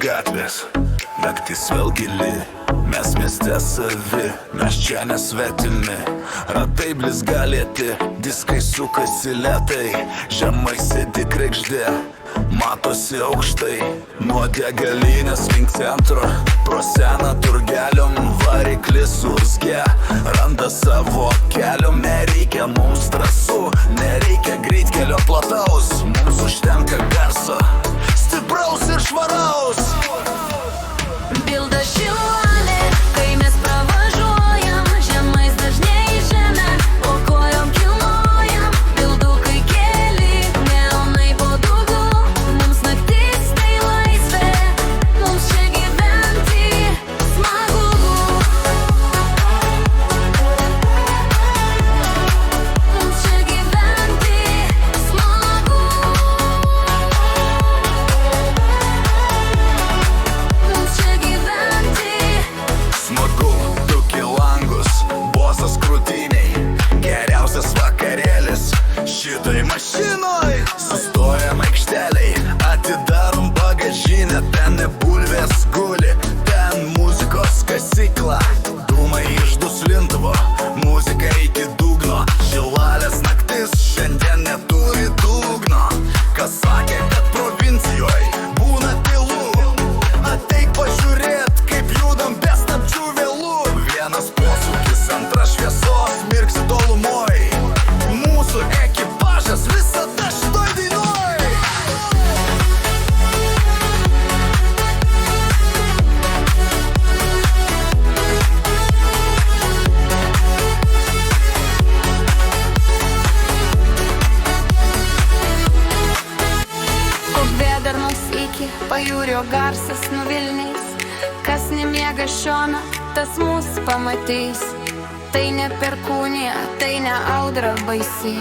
gatvės, naktis vėl gili. Mes mieste savi, mes čia nesvetimi. Ratai blizgalėti, diskai sukasi lėtai. Žemai sėdi kregždė, matosi aukštai. Nuo degalinės link centro, pro seną turgelium variklis urzgia. Randa savo kelio, nereikia mums trasų, nereikia greitkelio plataus. Mums užtenka garso, stipraus ir švaraus. Bilda šilalė, kai mes pravažiuojam, žemais dažnai žemę, o kojom kilnojam. Bildukai keli, neonai po duglu, mums naktis tai laisvė, mums čia gyventi smagu. Mums čia gyventi smagu. Mums čia gyventi. Smagu, tuki langus, bosas krūtiniai. Geriausias vakarėlis šitoj mašinoj. Sustojam aikšteliai, atidarom bagažinę. Ten ne bulvės guli, ten muzikos kasykla. Dūmai iš duslintuvo, muzika iki dugno. Šilalės naktis šiandien neturi dugno. Kas sakė, kad provincijoj būna tylu? Ateik pažiūrėt, kaip judam be stabdžių vėlų. Vienas posūkis, antra šviesos, mirksi tolumoj. Mūsų ekipažas visada šitoj dainoj. Dar mums iki pajūrio garsas nuvilnys. Kas nemiega šioną, tas mus pamatys. Tai ne perkūnija, tai ne audra baisi.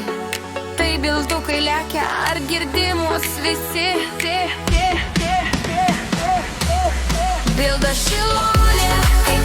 Tai bildukai lekia, ar girdi mus visi? Bilda šilalė, kai